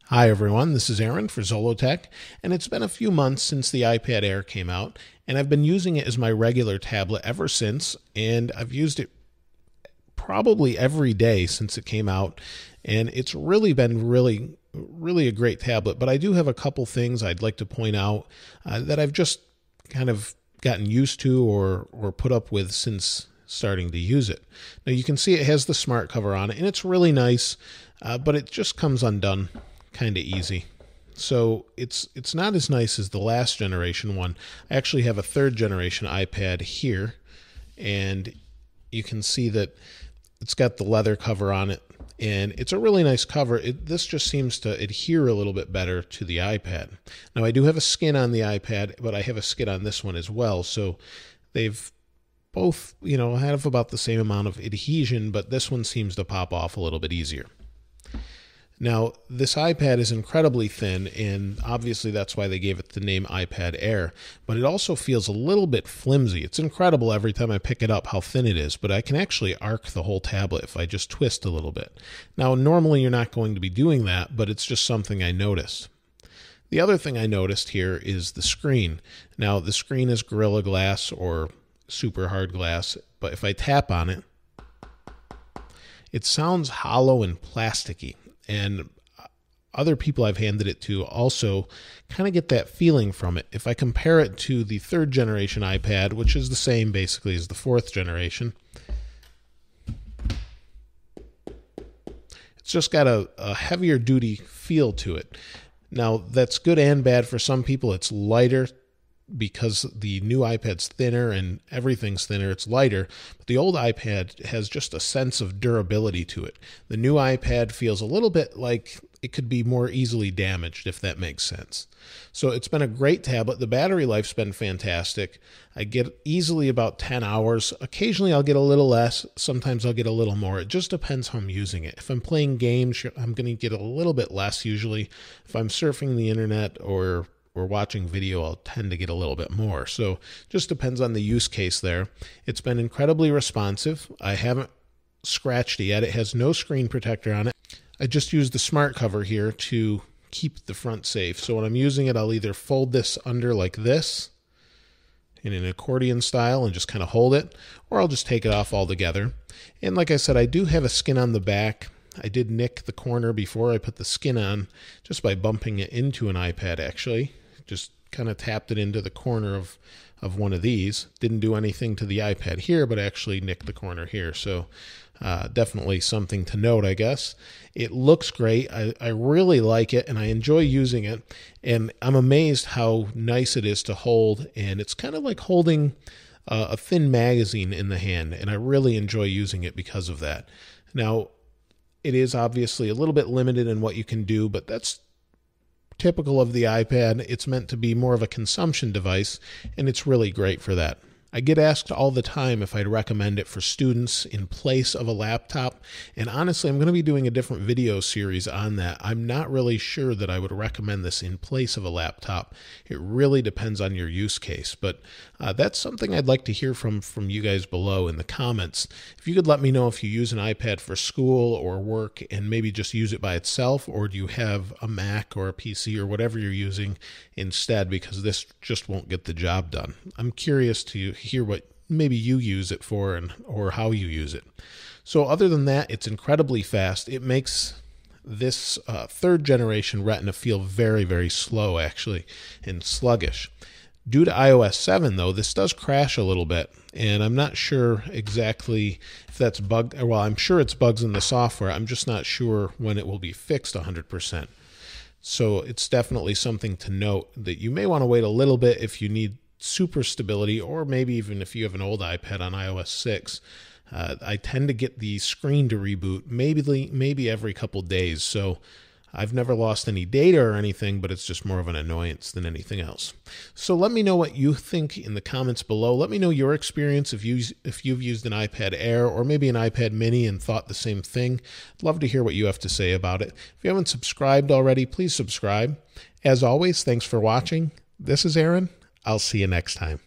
Hi everyone, this is Aaron for Zollotech, and it's been a few months since the iPad Air came out, and I've been using it as my regular tablet ever since, and I've used it probably every day since it came out, and it's really been really a great tablet. But I do have a couple things I'd like to point out that I've just kind of gotten used to or put up with since starting to use it. Now you can see it has the smart cover on it, and it's really nice, but it just comes undone kind of easy. So it's not as nice as the last generation one. I actually have a third generation iPad here, and you can see that it's got the leather cover on it, and it's a really nice cover. This just seems to adhere a little bit better to the iPad. Now I do have a skin on the iPad, but I have a skin on this one as well, so they've both, have about the same amount of adhesion, but this one seems to pop off a little bit easier. Now, this iPad is incredibly thin, and obviously that's why they gave it the name iPad Air, but it also feels a little bit flimsy. It's incredible every time I pick it up how thin it is, but I can actually arc the whole tablet if I just twist a little bit. Now, normally you're not going to be doing that, but it's just something I noticed. The other thing I noticed here is the screen. Now, the screen is Gorilla Glass or super hard glass, but if I tap on it, it sounds hollow and plasticky. And other people I've handed it to also kind of get that feeling from it. If I compare it to the third generation iPad, which is the same basically as the fourth generation, it's just got a heavier duty feel to it. Now, that's good and bad. For some people, it's lighter because the new iPad's thinner and everything's thinner, it's lighter. But the old iPad has just a sense of durability to it. The new iPad feels a little bit like it could be more easily damaged, if that makes sense. So it's been a great tablet. The battery life's been fantastic. I get easily about 10 hours. Occasionally I'll get a little less. Sometimes I'll get a little more. It just depends how I'm using it. If I'm playing games, I'm going to get a little bit less usually. If I'm surfing the internet or watching video, I'll tend to get a little bit more. So just depends on the use case there. It's been incredibly responsive. I haven't scratched it yet. It has no screen protector on it. I just used the smart cover here to keep the front safe. So when I'm using it, I'll either fold this under like this in an accordion style and just kind of hold it, or I'll just take it off altogether. And like I said, I do have a skin on the back. I did nick the corner before I put the skin on just by bumping it into an iPad actually. Just kind of tapped it into the corner of one of these. Didn't do anything to the iPad here, but actually nicked the corner here. So definitely something to note, I guess. It looks great. I really like it, and I enjoy using it. And I'm amazed how nice it is to hold. And it's kind of like holding a thin magazine in the hand. And I really enjoy using it because of that. Now, it is obviously a little bit limited in what you can do, but that's typical of the iPad. It's meant to be more of a consumption device, and it's really great for that. I get asked all the time if I'd recommend it for students in place of a laptop, and honestly, I'm going to be doing a different video series on that. I'm not really sure that I would recommend this in place of a laptop. It really depends on your use case, but that's something I'd like to hear from you guys below in the comments. If you could let me know if you use an iPad for school or work and maybe just use it by itself, or do you have a Mac or a PC or whatever you're using instead, because this just won't get the job done. I'm curious to hear what maybe you use it for or how you use it. So other than that, it's incredibly fast. It makes this third generation Retina feel very slow actually and sluggish. Due to iOS 7 though, this does crash a little bit, and I'm not sure exactly if that's bug. Well, I'm sure it's bugs in the software. I'm just not sure when it will be fixed 100%. So it's definitely something to note that you may want to wait a little bit if you need super stability, or maybe even if you have an old iPad on iOS 6. I tend to get the screen to reboot maybe every couple days, so I've never lost any data or anything, but it's just more of an annoyance than anything else. So let me know what you think in the comments below. Let me know your experience if you've used an iPad Air or maybe an iPad mini and thought the same thing. I'd love to hear what you have to say about it. If you haven't subscribed already, please subscribe. As always, thanks for watching. This is Aaron. I'll see you next time.